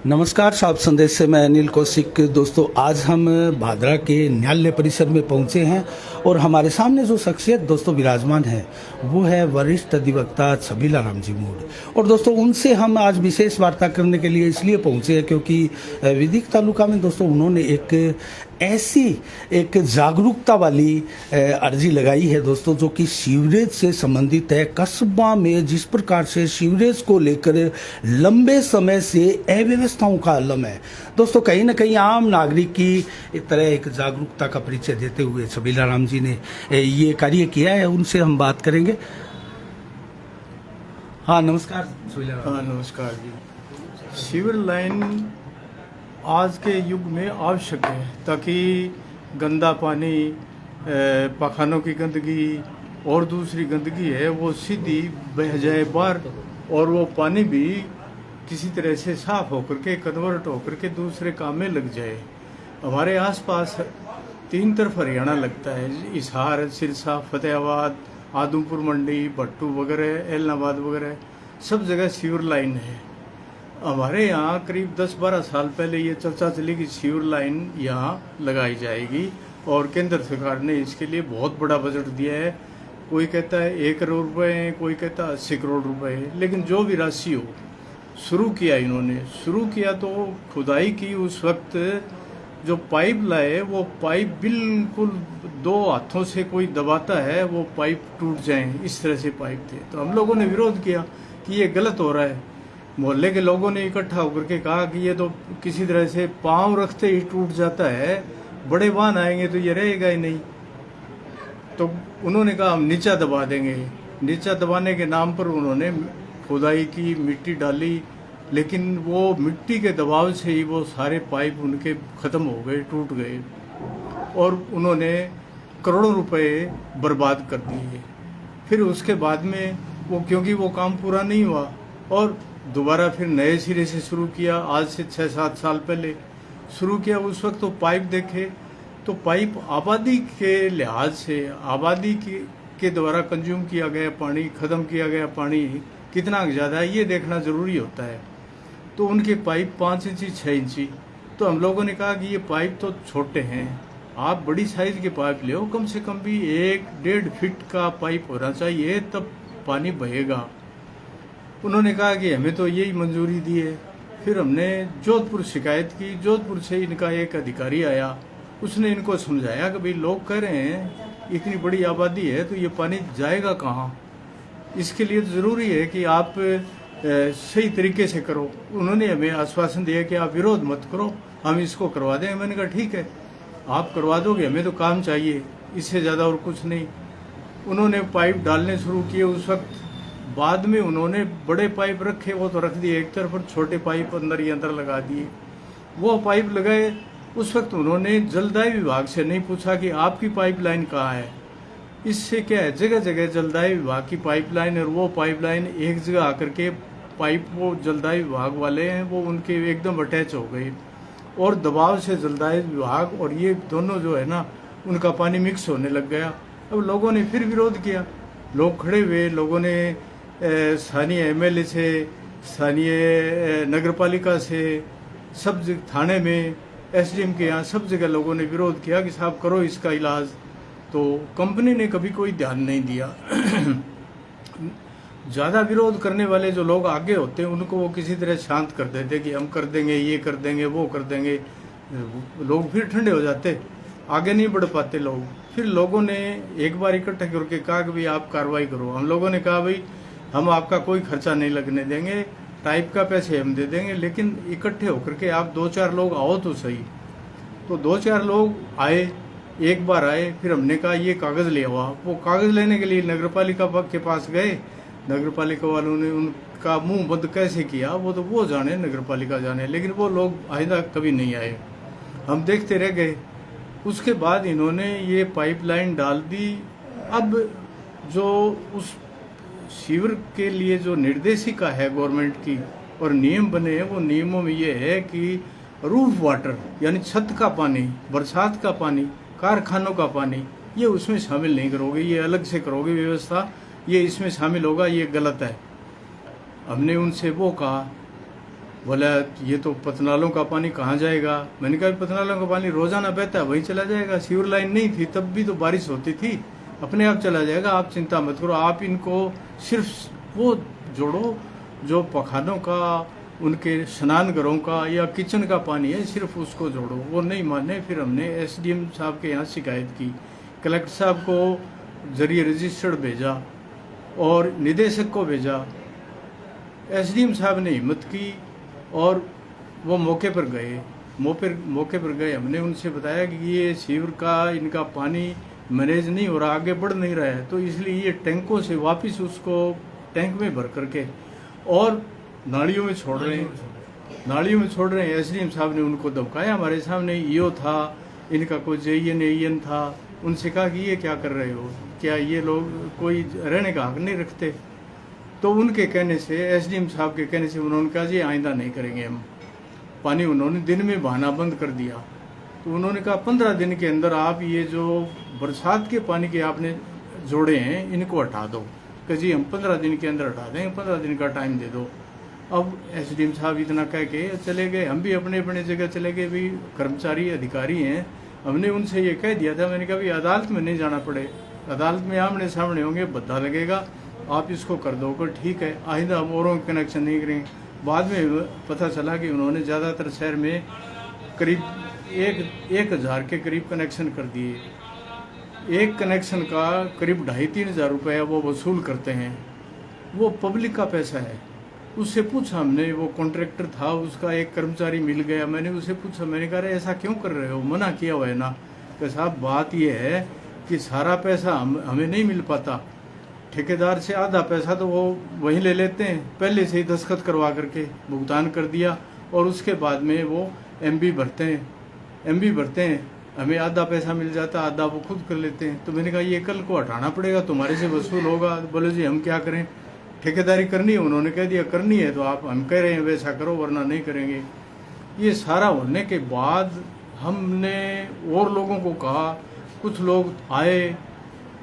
नमस्कार, साहब संदेश से मैं अनिल कौशिक। दोस्तों, आज हम भादरा के न्यायालय परिसर में पहुंचे हैं और हमारे सामने जो शख्सियत दोस्तों विराजमान है वो है वरिष्ठ अधिवक्ता छबीला राम जी मूड। और दोस्तों, उनसे हम आज विशेष वार्ता करने के लिए इसलिए पहुंचे हैं क्योंकि विदिक तालुका में दोस्तों उन्होंने एक जागरूकता वाली अर्जी लगाई है दोस्तों, जो कि सीवरेज से संबंधित है। कस्बा में जिस प्रकार से सीवरेज को लेकर लंबे समय से अव्यवस्थाओं का आलम है दोस्तों, कहीं ना कहीं आम नागरिक की एक तरह एक जागरूकता का परिचय देते हुए छबीला राम जी ने ये कार्य किया है। उनसे हम बात करेंगे। हाँ, नमस्कार छबीला राम। हाँ, नमस्कार जी। सीवर लाइन आज के युग में आवश्यक है ताकि गंदा पानी, पखानों की गंदगी और दूसरी गंदगी है वो सीधी बह जाए बाहर, और वो पानी भी किसी तरह से साफ होकर के कन्वर्ट होकर के दूसरे काम में लग जाए। हमारे आसपास 3 तरफ हरियाणा लगता है, हिसार, सिरसा, फतेहाबाद, आदमपुर मंडी, भट्टू वगैरह, एलनाबाद वगैरह, सब जगह सीवर लाइन है। हमारे यहाँ करीब 10-12 साल पहले ये चर्चा चली कि सीवर लाइन यहाँ लगाई जाएगी और केंद्र सरकार ने इसके लिए बहुत बड़ा बजट दिया है। कोई कहता है 1 करोड़ रुपए, कोई कहता है 80 करोड़ रुपए, लेकिन जो भी राशि हो, शुरू किया इन्होंने। शुरू किया तो खुदाई की, उस वक्त जो पाइप लाए वो पाइप बिल्कुल 2 हाथों से कोई दबाता है वो पाइप टूट जाए, इस तरह से पाइप थे। तो हम लोगों ने विरोध किया कि ये गलत हो रहा है। मोहल्ले के लोगों ने इकट्ठा होकर के कहा कि ये तो किसी तरह से पांव रखते ही टूट जाता है, बड़े वाहन आएंगे तो ये रहेगा ही नहीं। तो उन्होंने कहा हम नीचा दबा देंगे। नीचा दबाने के नाम पर उन्होंने खुदाई की, मिट्टी डाली, लेकिन वो मिट्टी के दबाव से ही वो सारे पाइप उनके ख़त्म हो गए, टूट गए, और उन्होंने करोड़ों रुपए बर्बाद कर दिए। फिर उसके बाद में क्योंकि वो काम पूरा नहीं हुआ और दोबारा फिर नए सिरे से शुरू किया। आज से 6-7 साल पहले शुरू किया। उस वक्त तो पाइप देखे तो पाइप आबादी के लिहाज से, आबादी के द्वारा कंज्यूम किया गया पानी, ख़त्म किया गया पानी कितना ज़्यादा है ये देखना ज़रूरी होता है। तो उनके पाइप 5 इंची 6 इंची। तो हम लोगों ने कहा कि ये पाइप तो छोटे हैं, आप बड़ी साइज़ के पाइप ले हो, कम से कम भी 1-1.5 फीट का पाइप होना चाहिए, तब पानी बहेगा। उन्होंने कहा कि हमें तो यही मंजूरी दी है। फिर हमने जोधपुर शिकायत की। जोधपुर से इनका एक अधिकारी आया, उसने इनको समझाया कि भाई लोग कह रहे हैं इतनी बड़ी आबादी है तो ये पानी जाएगा कहाँ, इसके लिए ज़रूरी है कि आप सही तरीके से करो। उन्होंने हमें आश्वासन दिया कि आप विरोध मत करो, हम इसको करवा देंगे। मैंने कहा ठीक है, आप करवा दोगे, हमें तो काम चाहिए, इससे ज़्यादा और कुछ नहीं। उन्होंने पाइप डालने शुरू किए। उस वक्त बाद में उन्होंने बड़े पाइप रखे, वो तो रख दिए एक तरफ, और छोटे पाइप अंदर ही अंदर लगा दिए। वो पाइप लगाए। उस वक्त उन्होंने जलदाय विभाग से नहीं पूछा कि आपकी पाइपलाइन कहाँ है। इससे क्या है, जगह जगह जलदाय विभाग की पाइपलाइन और वो पाइपलाइन एक जगह आकर के पाइप, वो जलदाय विभाग वाले हैं वो उनके एकदम अटैच हो गए, और दबाव से जलदाय विभाग और ये दोनों जो है ना, उनका पानी मिक्स होने लग गया। अब लोगों ने फिर विरोध किया, लोग खड़े हुए, लोगों ने स्थानीय MLA से, स्थानीय नगर पालिका से, सब थाने में, SDM के यहाँ सब जगह लोगों ने विरोध किया कि साहब करो इसका इलाज। तो कंपनी ने कभी कोई ध्यान नहीं दिया। ज़्यादा विरोध करने वाले जो लोग आगे होते हैं उनको वो किसी तरह शांत कर देते कि हम कर देंगे, ये कर देंगे, वो कर देंगे। लोग फिर ठंडे हो जाते, आगे नहीं बढ़ पाते लोग। फिर लोगों ने एक बार इकट्ठा करके कहा कि भाई आप कार्रवाई करो। हम लोगों ने कहा भाई हम आपका कोई खर्चा नहीं लगने देंगे, टाइप का पैसे हम दे देंगे, लेकिन इकट्ठे होकर के आप 2-4 लोग आओ तो सही। तो 2-4 लोग आए, एक बार आए। फिर हमने कहा ये कागज़ ले आओ। वो कागज़ लेने के लिए नगर पालिका के पास गए। नगर पालिका वालों ने उनका मुंह बंद कैसे किया वो तो वो जाने, नगर पालिका जाने, लेकिन वो लोग आइंदा कभी नहीं आए। हम देखते रह गए। उसके बाद इन्होंने ये पाइपलाइन डाल दी। अब जो उस सीवर के लिए जो निर्देशिका है गवर्नमेंट की और नियम बने हैं, वो नियमों में ये है कि रूफ वाटर यानी छत का पानी, बरसात का पानी, कारखानों का पानी, ये उसमें शामिल नहीं करोगे, ये अलग से करोगे व्यवस्था, ये इसमें शामिल होगा, ये गलत है। हमने उनसे वो कहा। बोला ये तो पतनालों का पानी कहाँ जाएगा। मैंने कहा पतनालों का पानी रोजाना बहता है, वहीं चला जाएगा। सीवर लाइन नहीं थी तब भी तो बारिश होती थी, अपने आप चला जाएगा, आप चिंता मत करो। आप इनको सिर्फ वो जोड़ो जो पखानों का, उनके स्नान घरों का या किचन का पानी है, सिर्फ उसको जोड़ो। वो नहीं माने। फिर हमने एसडीएम साहब के यहाँ शिकायत की, कलेक्टर साहब को जरिए रजिस्टर्ड भेजा और निदेशक को भेजा। एसडीएम साहब ने हिम्मत की और वो मौके पर गए। मौके पर गए, हमने उनसे बताया कि ये सीवर का इनका पानी मैनेज नहीं हो रहा, आगे बढ़ नहीं रहा है, तो इसलिए ये टैंकों से वापस उसको टैंक में भर करके और नालियों में छोड़ रहे हैं। एसडीएम साहब ने उनको धमकाया, हमारे सामने ईओ था, इनका कोई जेईएन था, उनसे कहा कि ये क्या कर रहे हो, क्या ये लोग कोई रहने का हक नहीं रखते। तो उनके कहने से, एसडीएम साहब के कहने से उन्होंने कहा जी आइंदा नहीं करेंगे हम। पानी उन्होंने दिन में बहाना बंद कर दिया। तो उन्होंने कहा 15 दिन के अंदर आप ये जो बरसात के पानी के आपने जोड़े हैं इनको हटा दो। कि जी हम 15 दिन के अंदर हटा देंगे, 15 दिन का टाइम दे दो। अब एसडीएम साहब इतना कह के चले गए, हम भी अपने अपने जगह चले गए। भी कर्मचारी अधिकारी हैं, हमने उनसे ये कह दिया था, मैंने कहा भी अदालत में नहीं जाना पड़े, अदालत में आमने सामने होंगे, भद्दा लगेगा, आप इसको कर दो। कर ठीक है, आइंदा हम औरों कनेक्शन नहीं करेंगे। बाद में पता चला कि उन्होंने ज़्यादातर शहर में करीब 1,000 के करीब कनेक्शन कर दिए। एक कनेक्शन का करीब 2,500-3 हज़ार रुपये वो वसूल करते हैं। वो पब्लिक का पैसा है। उससे पूछा हमने, वो कॉन्ट्रैक्टर था, उसका एक कर्मचारी मिल गया, मैंने उससे पूछा, मैंने कहा ऐसा क्यों कर रहे हो, मना किया हुआ है ना। कि साहब बात ये है कि सारा पैसा हमें नहीं मिल पाता, ठेकेदार से आधा पैसा तो वो वहीं ले लेते हैं, पहले से ही दस्तखत करवा करके भुगतान कर दिया और उसके बाद में वो एमबी भरते हैं, हमें आधा पैसा मिल जाता, आधा वो खुद कर लेते हैं। तो मैंने कहा ये कल को हटाना पड़ेगा, तुम्हारे से वसूल होगा। बोले जी हम क्या करें, ठेकेदारी करनी है, उन्होंने कह दिया करनी है तो आप, हम कह रहे हैं वैसा करो वरना नहीं करेंगे। ये सारा होने के बाद हमने और लोगों को कहा, कुछ लोग आए,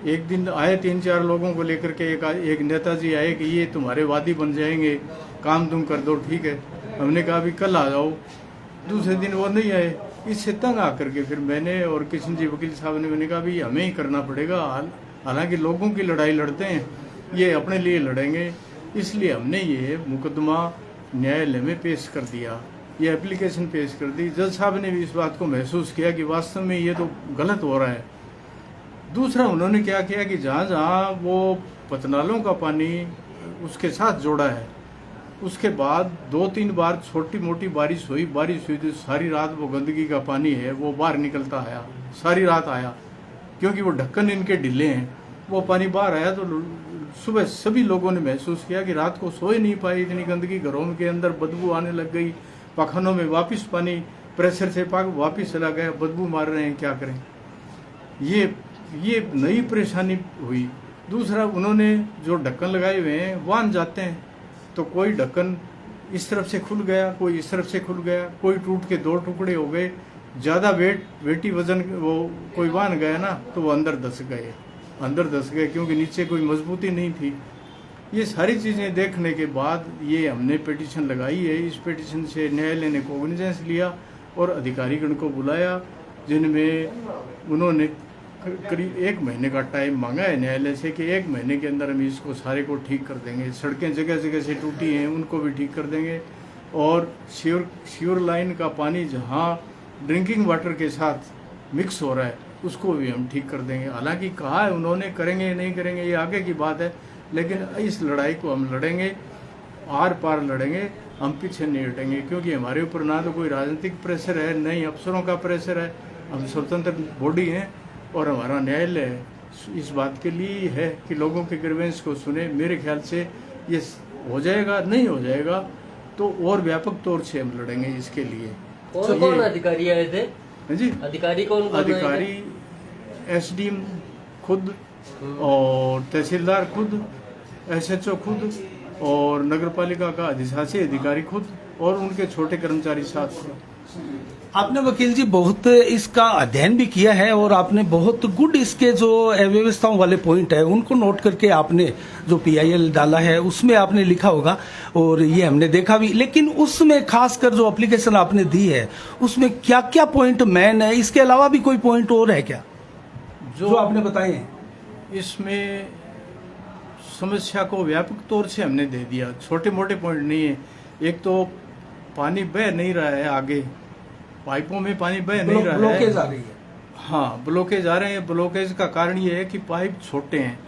एक दिन आए 3-4 लोगों को लेकर के, एक नेताजी आए कि ये तुम्हारे वादी बन जाएंगे, काम तुम कर दो, ठीक है। हमने कहा अभी कल आ जाओ। दूसरे दिन वो नहीं आए। इससे तंग आकर के फिर मैंने और किशन जी वकील साहब ने, मैंने कहा भाई हमें ही करना पड़ेगा, हालांकि लोगों की लड़ाई लड़ते हैं, ये अपने लिए लड़ेंगे, इसलिए हमने ये मुकदमा न्यायालय में पेश कर दिया, ये एप्लीकेशन पेश कर दी। जज साहब ने भी इस बात को महसूस किया कि वास्तव में ये तो गलत हो रहा है। दूसरा उन्होंने क्या किया कि जहाँ जहाँ वो पतनालों का पानी उसके साथ जोड़ा है, उसके बाद 2-3 बार छोटी मोटी बारिश हुई तो सारी रात वो गंदगी का पानी है वो बाहर निकलता आया, सारी रात आया, क्योंकि वो ढक्कन इनके ढीले हैं। वो पानी बाहर आया तो सुबह सभी लोगों ने महसूस किया कि रात को सो ही नहीं पाए, इतनी गंदगी, घरों के अंदर बदबू आने लग गई, पखानों में वापस पानी प्रेशर से वापस चला गया, बदबू मार रहे हैं, क्या करें। ये नई परेशानी हुई। दूसरा उन्होंने जो ढक्कन लगाए हुए हैं, वाहन जाते हैं तो कोई ढक्कन इस तरफ से खुल गया, कोई इस तरफ से खुल गया, कोई टूट के 2 टुकड़े हो गए, ज़्यादा वेटी वजन वो कोई वाहन गया ना तो वो अंदर धस गए क्योंकि नीचे कोई मजबूती नहीं थी। ये सारी चीज़ें देखने के बाद ये हमने पिटीशन लगाई है। इस पिटीशन से न्यायालय ने कॉग्निजेंस लिया और अधिकारीगण को बुलाया, जिनमें उन्होंने करीब 1 महीने का टाइम मांगा है न्यायालय से कि 1 महीने के अंदर हम इसको सारे को ठीक कर देंगे। सड़कें जगह जगह से टूटी हैं उनको भी ठीक कर देंगे, और श्योर लाइन का पानी जहाँ ड्रिंकिंग वाटर के साथ मिक्स हो रहा है उसको भी हम ठीक कर देंगे। हालांकि कहा है उन्होंने, करेंगे नहीं करेंगे ये आगे की बात है, लेकिन इस लड़ाई को हम लड़ेंगे, आर पार लड़ेंगे, हम पीछे नहीं हटेंगे, क्योंकि हमारे ऊपर ना तो कोई राजनीतिक प्रेशर है, न ही अफसरों का प्रेशर है। हम स्वतंत्र बॉडी हैं और हमारा न्यायालय इस बात के लिए है कि लोगों के ग्रीवेंस को सुने। मेरे ख्याल से ये हो जाएगा, नहीं हो जाएगा तो और व्यापक तौर से हम लड़ेंगे इसके लिए। कौन अधिकारी आए थे जी? अधिकारी कौन? अधिकारी एसडीएम खुद और तहसीलदार खुद, एसएचओ खुद और नगरपालिका का अधिशासी अधिकारी खुद और उनके छोटे कर्मचारी साथ। आपने वकील जी बहुत इसका अध्ययन भी किया है और आपने बहुत गुड इसके जो अव्यवस्थाओं वाले पॉइंट है उनको नोट करके आपने जो PIL डाला है उसमें आपने लिखा होगा और ये हमने देखा भी। लेकिन उसमें खासकर जो एप्लीकेशन आपने दी है उसमें क्या क्या पॉइंट मेन है, इसके अलावा भी कोई पॉइंट और है क्या जो आपने बताए हैं? इसमें समस्या को व्यापक तौर से हमने दे दिया, छोटे मोटे पॉइंट नहीं है। एक तो पानी बह नहीं रहा है, आगे पाइपों में पानी बह नहीं रहा है, ब्लॉकेज आ रही है। हाँ, ब्लॉकेज आ रहे हैं। ब्लॉकेज का कारण ये है कि पाइप छोटे हैं,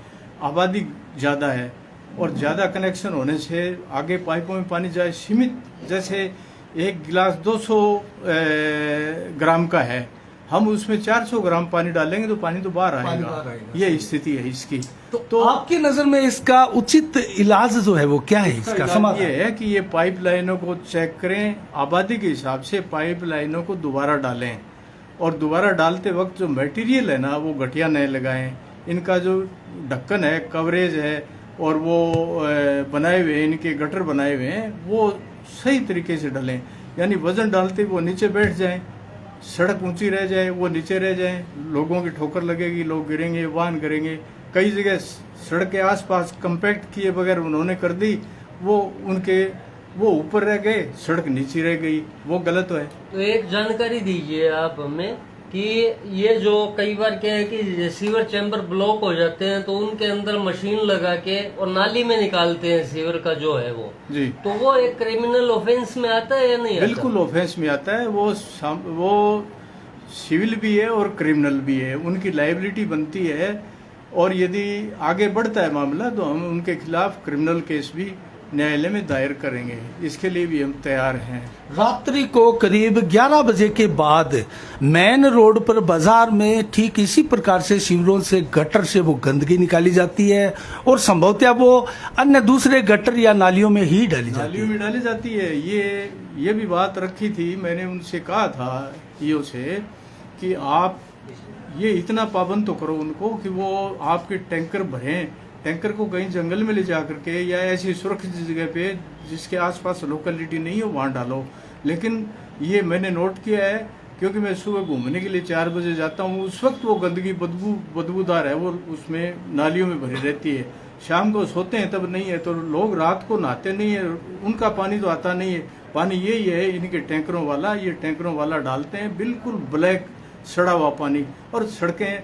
आबादी ज़्यादा है और ज़्यादा कनेक्शन होने से आगे पाइपों में पानी जाए सीमित। जैसे एक गिलास 200 ग्राम का है, हम उसमें 400 ग्राम पानी डालेंगे तो पानी तो बाहर आएगा। ये स्थिति है इसकी। तो आपकी नजर में इसका उचित इलाज जो है वो क्या है, इसका समाधान? ये है कि ये पाइप लाइनों को चेक करें, आबादी के हिसाब से पाइप लाइनों को दोबारा डालें और दोबारा डालते वक्त जो मटेरियल है ना वो घटिया नहीं लगाएं। इनका जो ढक्कन है, कवरेज है और वो बनाए हुए हैं, इनके गटर बनाए हुए हैं, वो सही तरीके से डालें। यानी वजन डालते वो नीचे बैठ जाएं, सड़क ऊंची रह जाए, वो नीचे रह जाए, लोगों की ठोकर लगेगी, लोग गिरेंगे, वाहन करेंगे। कई जगह सड़क के आसपास कंपैक्ट किए बगैर उन्होंने कर दी, वो ऊपर रह गए, सड़क नीचे रह गई, वो गलत है। तो एक जानकारी दीजिए आप हमें कि ये जो कई बार क्या है कि सीवर चैम्बर ब्लॉक हो जाते हैं तो उनके अंदर मशीन लगा के और नाली में निकालते हैं सीवर का जो है वो जी, तो वो एक क्रिमिनल ऑफेंस में आता है या नहीं आता? बिल्कुल ऑफेंस में आता है। वो सिविल भी है और क्रिमिनल भी है, उनकी लायबिलिटी बनती है। और यदि आगे बढ़ता है मामला तो हम उनके खिलाफ क्रिमिनल केस भी न्यायालय में दायर करेंगे। इसके लिए भी हम तैयार हैं। रात्रि को करीब 11 बजे के बाद मेन रोड पर बाजार में ठीक इसी प्रकार से शिविरों से गटर से वो गंदगी निकाली जाती है और संभवतः वो अन्य दूसरे गटर या नालियों में ही डाली जाती है। नालियों में डाली जाती है। ये भी बात रखी थी, मैंने उनसे कहा था ईओ से कि आप ये इतना पाबंद तो करो उनको कि वो आपके टैंकर भरें, टैंकर को कहीं जंगल में ले जा करके या ऐसी सुरक्षित जगह पे जिसके आसपास लोकेलिटी नहीं हो वहाँ डालो। लेकिन ये मैंने नोट किया है, क्योंकि मैं सुबह घूमने के लिए 4 बजे जाता हूँ, उस वक्त वो गंदगी बदबूदार है, वो उसमें नालियों में भरी रहती है। शाम को सोते हैं तब नहीं है, तो लोग रात को नहाते नहीं है, उनका पानी तो आता नहीं है। पानी यही है इनके टैंकरों वाला, ये टैंकरों वाला डालते हैं, बिल्कुल ब्लैक सड़ा हुआ पानी, और सड़कें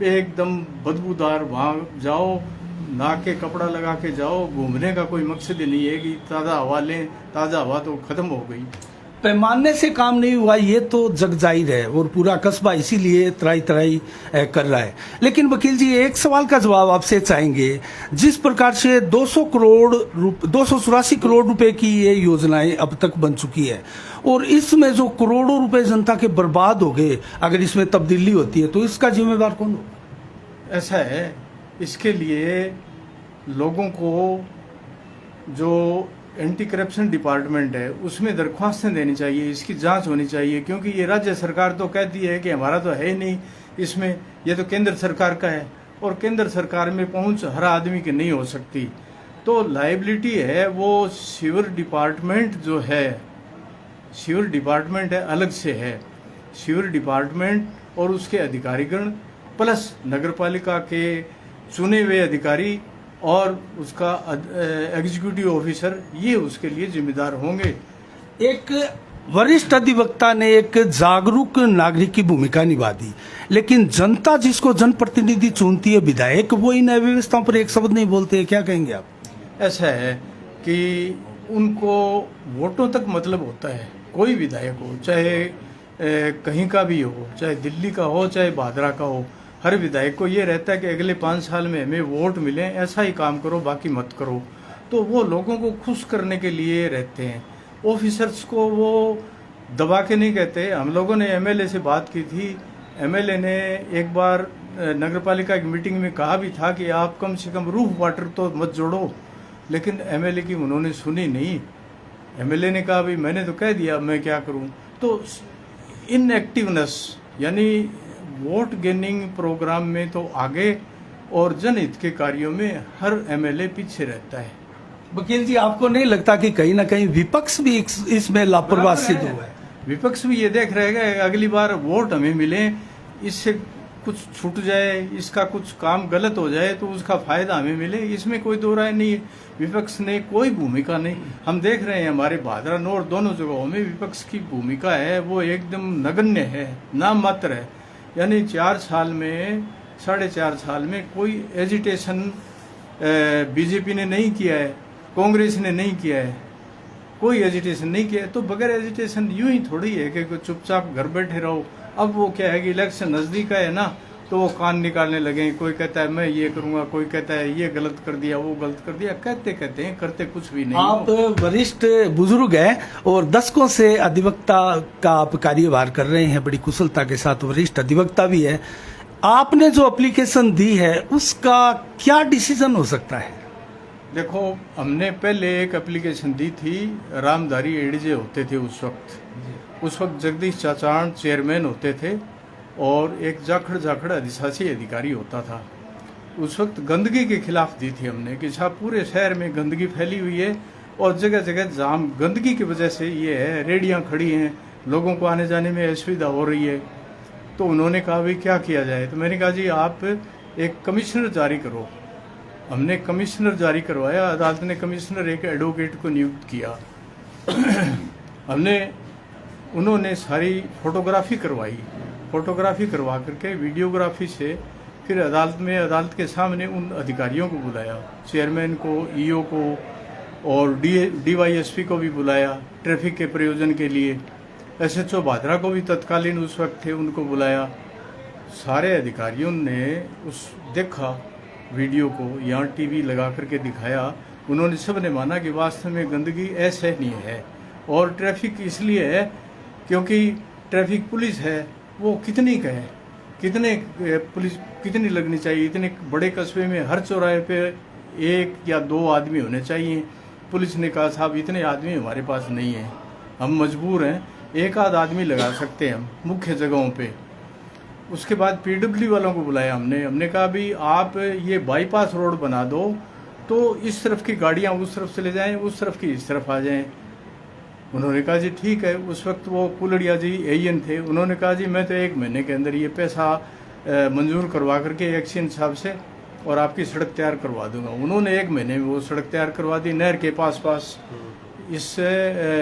एकदम बदबूदार। वहाँ जाओ, नहा के कपड़ा लगा के जाओ, घूमने का कोई मकसद ही नहीं है कि ताज़ा हवा लें। ताज़ा हवा तो खत्म हो गई। पैमाने से काम नहीं हुआ ये तो जग जाहिर है और पूरा कस्बा इसीलिए त्राई कर रहा है। लेकिन वकील जी एक सवाल का जवाब आपसे चाहेंगे। जिस प्रकार से 284 करोड़ रुपए की ये योजनाएं अब तक बन चुकी है और इसमें जो करोड़ों रुपए जनता के बर्बाद हो गए, अगर इसमें तब्दीली होती है तो इसका जिम्मेदार कौन होगा? ऐसा है, इसके लिए लोगों को जो एंटी करप्शन डिपार्टमेंट है उसमें दरख्वास्तें देनी चाहिए, इसकी जांच होनी चाहिए। क्योंकि ये राज्य सरकार तो कहती है कि हमारा तो है ही नहीं इसमें, ये तो केंद्र सरकार का है और केंद्र सरकार में पहुंच हर आदमी की नहीं हो सकती। तो लायबिलिटी है वो सीवर डिपार्टमेंट जो है, सीवर डिपार्टमेंट है अलग से है। सीवर डिपार्टमेंट और उसके अधिकारीगण प्लस नगरपालिका के चुने हुए अधिकारी और उसका एग्जीक्यूटिव ऑफिसर, ये उसके लिए जिम्मेदार होंगे। एक वरिष्ठ अधिवक्ता ने एक जागरूक नागरिक की भूमिका निभा दी, लेकिन जनता जिसको जनप्रतिनिधि चुनती है, विधायक, वो इन अव्यवस्थाओं पर एक शब्द नहीं बोलते हैं। क्या कहेंगे आप? ऐसा है कि उनको वोटों तक मतलब होता है। कोई विधायक हो, चाहे कहीं का भी हो, चाहे दिल्ली का हो, चाहे भादरा का हो, हर विधायक को ये रहता है कि अगले 5 साल में हमें वोट मिले, ऐसा ही काम करो, बाकी मत करो। तो वो लोगों को खुश करने के लिए रहते हैं। ऑफिसर्स को वो दबा के नहीं कहते। हम लोगों ने एमएलए से बात की थी, एमएलए ने एक बार नगरपालिका की मीटिंग में कहा भी था कि आप कम से कम रूफ वाटर तो मत जोड़ो, लेकिन एमएलए की उन्होंने सुनी नहीं। एमएलए ने कहा भाई मैंने तो कह दिया, मैं क्या करूं। तो इनएक्टिवनेस, यानी वोट गेनिंग प्रोग्राम में तो आगे और जनहित के कार्यों में हर एमएलए पीछे रहता है। वकील जी आपको नहीं लगता कि कहीं ना कहीं विपक्ष भी इसमें लापरवाह सिद्ध हुआ है? विपक्ष भी ये देख रहेगा कि अगली बार वोट हमें मिले, इससे कुछ छूट जाए, इसका कुछ काम गलत हो जाए तो उसका फायदा हमें मिले, इसमें कोई दो राय नहीं है। विपक्ष ने कोई भूमिका नहीं, हम देख रहे हैं हमारे भादरा नौर दोनों जगहों में विपक्ष की भूमिका है वो एकदम नगण्य है, नाम मात्र है। यानी 4 साल में 4.5 साल में कोई एजिटेशन बीजेपी ने नहीं किया है, कांग्रेस ने नहीं किया है, कोई एजिटेशन नहीं किया है। तो बगैर एजिटेशन यूं ही थोड़ी है कि चुपचाप घर बैठे रहो। अब वो क्या है कि इलेक्शन नजदीक है ना, तो वो कान निकालने लगे, कोई कहता है मैं ये करूंगा, कोई कहता है ये गलत कर दिया, वो गलत कर दिया, कहते हैं, करते कुछ भी नहीं। आप वरिष्ठ बुजुर्ग हैं और दशकों से अधिवक्ता का आप कार्यभार कर रहे हैं, बड़ी कुशलता के साथ, वरिष्ठ अधिवक्ता भी है। आपने जो एप्लीकेशन दी है उसका क्या डिसीजन हो सकता है? देखो, हमने पहले एक एप्लीकेशन दी थी, रामधारी एडीजे होते थे उस वक्त जगदीश चाचाण चेयरमैन होते थे और एक जाखड़ अधिशासी अधिकारी होता था। उस वक्त गंदगी के खिलाफ दी थी हमने कि साहब पूरे शहर में गंदगी फैली हुई है और जगह जगह जाम गंदगी की वजह से ये है, रेडियां खड़ी हैं, लोगों को आने जाने में असुविधा हो रही है। तो उन्होंने कहा भाई क्या किया जाए, तो मैंने कहा जी आप एक कमिश्नर जारी करो। हमने कमिश्नर जारी करवाया, अदालत ने कमिश्नर एक एडवोकेट को नियुक्त किया। उन्होंने सारी फोटोग्राफी करवाई, फोटोग्राफी करवा करके वीडियोग्राफी से फिर अदालत के सामने उन अधिकारियों को बुलाया, चेयरमैन को, ईओ को और डीवाईएसपी को भी बुलाया ट्रैफिक के प्रयोजन के लिए। एसएचओ भादरा को भी तत्कालीन उस वक्त थे, उनको बुलाया। सारे अधिकारियों ने देखा वीडियो को, यहाँ टीवी लगा करके दिखाया। उन्होंने सबने माना कि वास्तव में गंदगी असहनीय है और ट्रैफिक इसलिए है क्योंकि ट्रैफिक पुलिस है वो कितनी का है, पुलिस कितनी लगनी चाहिए। इतने बड़े कस्बे में हर चौराहे पे 1 या 2 आदमी होने चाहिए। पुलिस ने कहा साहब इतने आदमी हमारे पास नहीं है, हम मजबूर हैं, 1 आध आदमी लगा सकते हैं हम मुख्य जगहों पे। उसके बाद पीडब्ल्यू वालों को बुलाया हमने कहा भी आप ये बाईपास रोड बना दो तो इस तरफ की गाड़ियां उस तरफ चले जाएं, उस तरफ की इस तरफ आ जाएं। उन्होंने कहा जी ठीक है। उस वक्त वो कुलड़िया जी एएन थे, उन्होंने कहा जी मैं तो 1 महीने के अंदर ये पैसा मंजूर करवा करके एक्शन साहब से और आपकी सड़क तैयार करवा दूंगा। उन्होंने 1 महीने में वो सड़क तैयार करवा दी, नहर के पास। इससे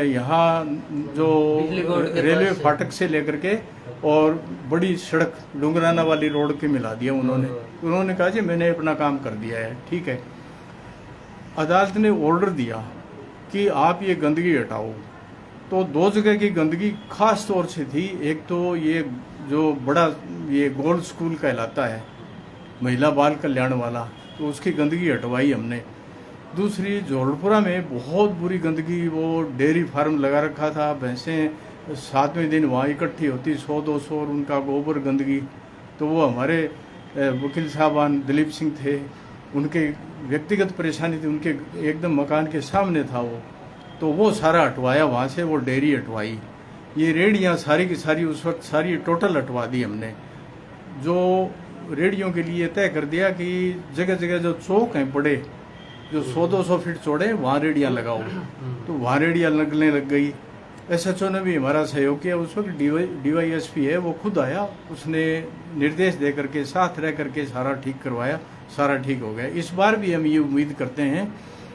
यहाँ जो रेलवे फाटक से लेकर के और बड़ी सड़क डुंगराना वाली रोड के मिला दिया उन्होंने कहा जी मैंने अपना काम कर दिया है, ठीक है। अदालत ने ऑर्डर दिया कि आप ये गंदगी हटाओ। तो 2 जगह की गंदगी खास तौर से थी। एक तो ये जो बड़ा ये गोल्ड स्कूल कहलाता है, महिला बाल कल्याण वाला, तो उसकी गंदगी हटवाई हमने। दूसरी जोड़पुरा में बहुत बुरी गंदगी, वो डेयरी फार्म लगा रखा था, भैंसें 7वें दिन वहाँ इकट्ठी होती 100-200 और उनका गोबर गंदगी। तो वो हमारे वकील साहबान दिलीप सिंह थे, उनके व्यक्तिगत परेशानी थी, उनके एकदम मकान के सामने था वो, तो वो सारा हटवाया वहाँ से, वो डेयरी हटवाई। ये रेडियाँ सारी की सारी उस वक्त सारी टोटल हटवा दी हमने। जो रेडियों के लिए तय कर दिया कि जगह जगह जो चौक हैं बड़े, जो 100-200 फीट चौड़े, वहाँ रेडियाँ लगाओ। तो वहाँ रेडियाँ लगने लग गई। एसएचओ ने भी हमारा सहयोग किया। उस वक्त डीवाईएसपी है, वो खुद आया, उसने निर्देश दे करके साथ रह करके सारा ठीक करवाया, सारा ठीक हो गया। इस बार भी हम ये उम्मीद करते हैं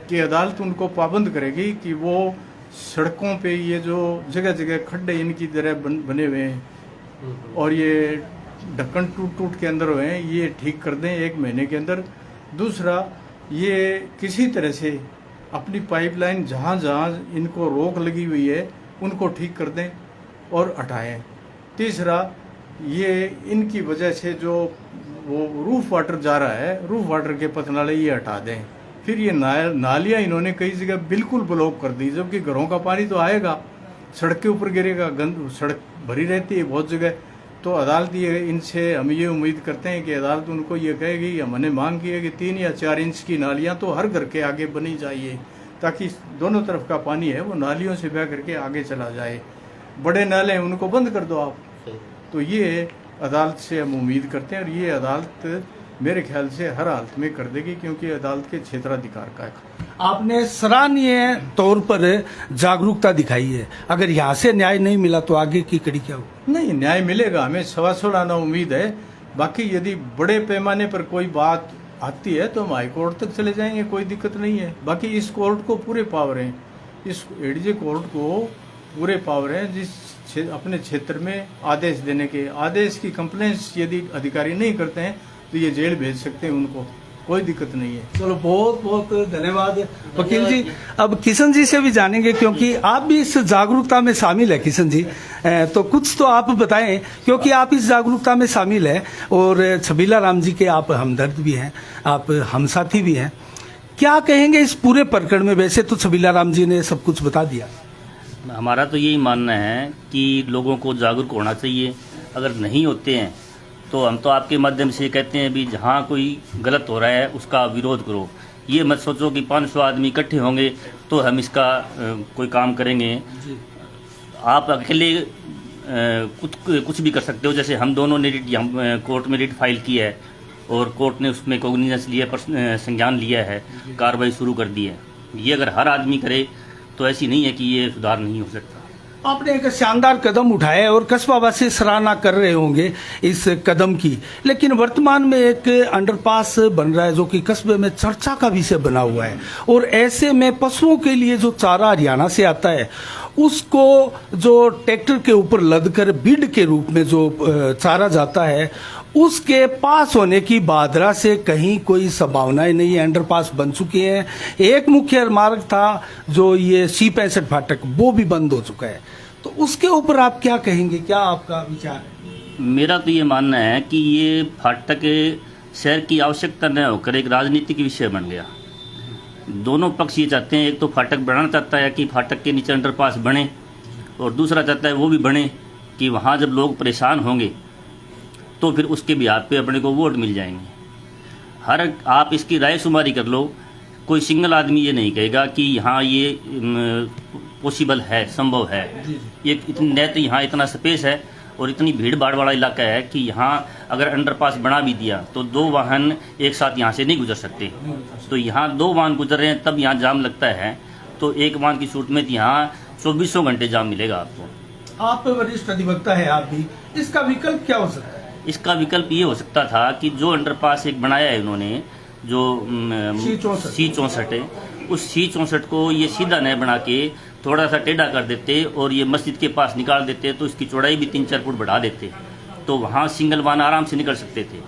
कि अदालत उनको पाबंद करेगी कि वो सड़कों पे ये जो जगह जगह खड्डे इनकी तरह बने हुए हैं और ये ढक्कन टूट के अंदर हुए हैं, ये ठीक कर दें 1 महीने के अंदर। दूसरा, ये किसी तरह से अपनी पाइपलाइन जहाँ जहाँ इनको रोक लगी हुई है उनको ठीक कर दें और हटाएं। तीसरा, ये इनकी वजह से जो वो रूफ वाटर जा रहा है, रूफ वाटर के पतनाले ये हटा दें। फिर ये नालियाँ इन्होंने कई जगह बिल्कुल ब्लॉक कर दी, जबकि घरों का पानी तो आएगा, सड़क के ऊपर गिरेगा, सड़क भरी रहती है बहुत जगह। तो अदालत ये इनसे हम ये उम्मीद करते हैं कि अदालत उनको ये कहेगी, हमने मांग की है कि 3 या 4 इंच की नालियाँ तो हर घर के आगे बनी चाहिए, ताकि दोनों तरफ का पानी है वो नालियों से बह करके आगे चला जाए। बड़े नाले हैं उनको बंद कर दो आप। तो ये अदालत से हम उम्मीद करते हैं और ये अदालत मेरे ख्याल से हर हालत में कर देगी, क्योंकि अदालत के क्षेत्राधिकार का है। आपने सराहनीय तौर पर जागरूकता दिखाई है। अगर यहाँ से न्याय नहीं मिला तो आगे की कड़ी क्या होगी? नहीं, न्याय मिलेगा, हमें सवा आना उम्मीद है। बाकी यदि बड़े पैमाने पर कोई बात आती है तो हम हाई कोर्ट तक चले जाएंगे, कोई दिक्कत नहीं है। बाकी इस कोर्ट को पूरे पावर हैं, इस एडीजे कोर्ट को पूरे पावर हैं अपने क्षेत्र में आदेश देने के। आदेश की कंप्लेंट्स यदि अधिकारी नहीं करते हैं तो ये जेल भेज सकते हैं उनको, कोई दिक्कत नहीं है। चलो बहुत बहुत धन्यवाद वकील जी। अब किशन जी से भी जानेंगे क्योंकि आप भी इस जागरूकता में शामिल है। किशन जी, तो कुछ तो आप बताएं क्योंकि आप इस जागरूकता में शामिल है और छबीला राम जी के आप हमदर्द भी हैं, आप हमसाथी भी हैं। क्या कहेंगे इस पूरे प्रकरण में? वैसे तो छबीला राम जी ने सब कुछ बता दिया। हमारा तो यही मानना है कि लोगों को जागरूक होना चाहिए। अगर नहीं होते हैं तो हम तो आपके माध्यम से कहते हैं भी जहाँ कोई गलत हो रहा है उसका विरोध करो। ये मत सोचो कि 500 आदमी इकट्ठे होंगे तो हम इसका कोई काम करेंगे। आप अकेले कुछ भी कर सकते हो। जैसे हम दोनों ने कोर्ट में रिट फाइल की है और कोर्ट ने उसमें कॉग्निजेंस लिया, संज्ञान लिया है, कार्रवाई शुरू कर दी है। ये अगर हर आदमी करे तो ऐसी नहीं है कि ये सुधार नहीं हो सकता। आपने एक शानदार कदम उठाया है और कस्बावासी सराहना कर रहे होंगे इस कदम की। लेकिन वर्तमान में एक अंडरपास बन रहा है जो कि कस्बे में चर्चा का विषय बना हुआ है और ऐसे में पशुओं के लिए जो चारा हरियाणा से आता है उसको जो ट्रैक्टर के ऊपर लदकर बीड के रूप में जो चारा जाता है उसके पास होने की बादरा से कहीं कोई संभावनाएं नहीं है। अंडरपास बन चुके हैं। एक मुख्य मार्ग था जो ये C65 फाटक, वो भी बंद हो चुका है। तो उसके ऊपर आप क्या कहेंगे, क्या आपका विचार है? मेरा तो ये मानना है कि ये फाटक शहर की आवश्यकता न होकर एक राजनीतिक विषय बन गया। दोनों पक्ष ये चाहते हैं, एक तो फाटक बढ़ाना चाहता है कि फाटक के नीचे अंडरपास बने और दूसरा चाहता है वो भी बने कि वहाँ जब लोग परेशान होंगे तो फिर उसके बिहार पे अपने को वोट मिल जाएंगे। आप इसकी राय शुमारी कर लो, कोई सिंगल आदमी ये नहीं कहेगा कि यहाँ ये पॉसिबल है, संभव है। ये इतनी तो यहाँ इतना स्पेस है और इतनी भीड़ भाड़ वाला इलाका है कि यहाँ अगर अंडरपास बना भी दिया तो 2 वाहन एक साथ यहाँ से नहीं गुजर सकते। तो यहाँ 2 वाहन गुजर रहे हैं तब यहाँ जाम लगता है, तो एक वाहन की सूरत में यहाँ 24 घंटे जाम मिलेगा आपको। आप वरिष्ठ अधिवक्ता है, आप भी, इसका विकल्प क्या हो सकता है? इसका विकल्प ये हो सकता था कि जो अंडरपास एक बनाया है इन्होंने, जो C64 है, उस C64 को ये सीधा न बना के थोड़ा सा टेढ़ा कर देते और ये मस्जिद के पास निकाल देते तो इसकी चौड़ाई भी 3-4 फुट बढ़ा देते, तो वहाँ सिंगल वाहन आराम से निकल सकते थे।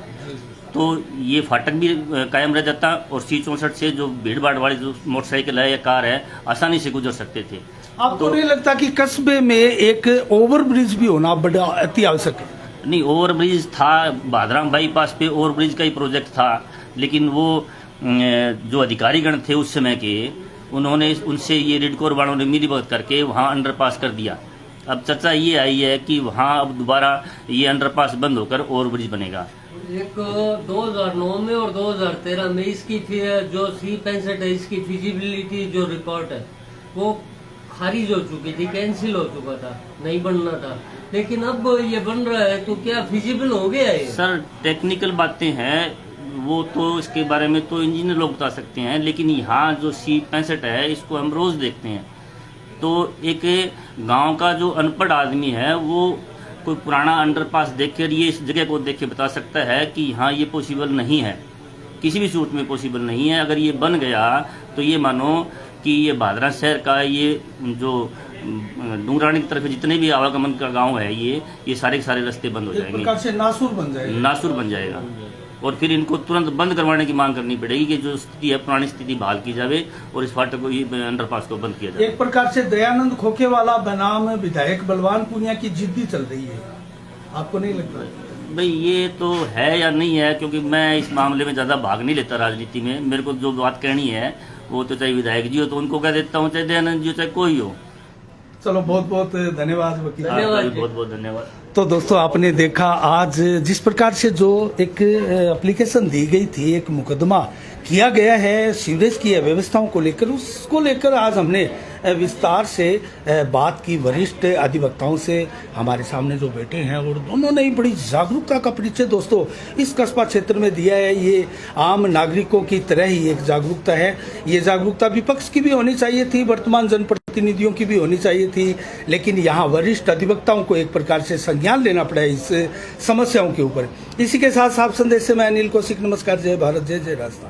तो ये फाटक भी कायम रह जाता और C64 से जो भीड़ भाड़ वाली जो मोटरसाइकिल है या कार है आसानी से गुजर सकते थे। आपको नहीं लगता कि कस्बे में एक ओवरब्रिज भी होना बड़ा अति आवश्यक है? नहीं, ओवरब्रिज था, भादराम बाईपास पे ओवरब्रिज का ही प्रोजेक्ट था, लेकिन वो जो अधिकारीगण थे उस समय के, उन्होंने उनसे ये रिडकोर वालों ने मिलीभगत करके वहाँ अंडरपास कर दिया। अब चर्चा ये आई है कि वहाँ अब दोबारा ये अंडरपास बंद होकर ओवरब्रिज बनेगा। एक 2009 में और 2013 में इसकी जो C65 है इसकी फिजिबिलिटी जो रिपोर्ट है वो खारिज हो चुकी थी, कैंसिल हो चुका था, नहीं बनना था। लेकिन अब ये बन रहा है तो क्या फिजिबल हो गया है? सर टेक्निकल बातें हैं, वो तो इसके बारे में तो इंजीनियर लोग बता सकते हैं, लेकिन यहाँ जो C65 है इसको हम रोज देखते हैं। तो एक गांव का जो अनपढ़ आदमी है वो कोई पुराना अंडरपास देखकर ये इस जगह को देख के बता सकता है कि यहाँ ये पॉसिबल नहीं है, किसी भी सूरत में पॉसिबल नहीं है। अगर ये बन गया तो ये मानो कि ये भादरा शहर का ये जो डूंगरानी की तरफ जितने भी आवागमन का गांव है ये सारे के सारे रास्ते बंद हो जाएंगे, प्रकार से नासूर बन जाएगा। और फिर इनको तुरंत बंद करवाने की मांग करनी पड़ेगी कि जो स्थिति है पुरानी स्थिति बहाल की जावे और इस फाटक को अंडरपास को बंद किया जाए। एक प्रकार से दयानंद खोखेवाला बनाम विधायक बलवान पुनिया की जिद्दी चल रही है, आपको नहीं लगता? भाई ये तो है या नहीं है, क्योंकि मैं इस मामले में ज़्यादा भाग नहीं लेता राजनीति में। मेरे को जो बात कहनी है वो तो चाहे विधायक जी हो तो उनको कह देता हूँ, चाहे दयानंद जी हो, चाहे कोई हो। चलो बहुत बहुत धन्यवाद वकील। बहुत बहुत धन्यवाद। तो दोस्तों आपने देखा आज जिस प्रकार से जो एक एप्लीकेशन दी गई थी, एक मुकदमा किया गया है सीवरेज की व्यवस्थाओं को लेकर, उसको लेकर आज हमने विस्तार से बात की वरिष्ठ अधिवक्ताओं से। हमारे सामने जो बैठे हैं और दोनों ने ही बड़ी जागरूकता का परिचय दोस्तों इस कस्बा क्षेत्र में दिया है। ये आम नागरिकों की तरह ही एक जागरूकता है। ये जागरूकता विपक्ष की भी होनी चाहिए थी, वर्तमान जनप्रतिनिधियों की भी होनी चाहिए थी, लेकिन यहाँ वरिष्ठ अधिवक्ताओं को एक प्रकार से संज्ञान लेना पड़ा इस समस्याओं के ऊपर। इसी के साथ साफ संदेश से मैं अनिल कौशिक, नमस्कार, जय भारत, जय जय राजस्थान।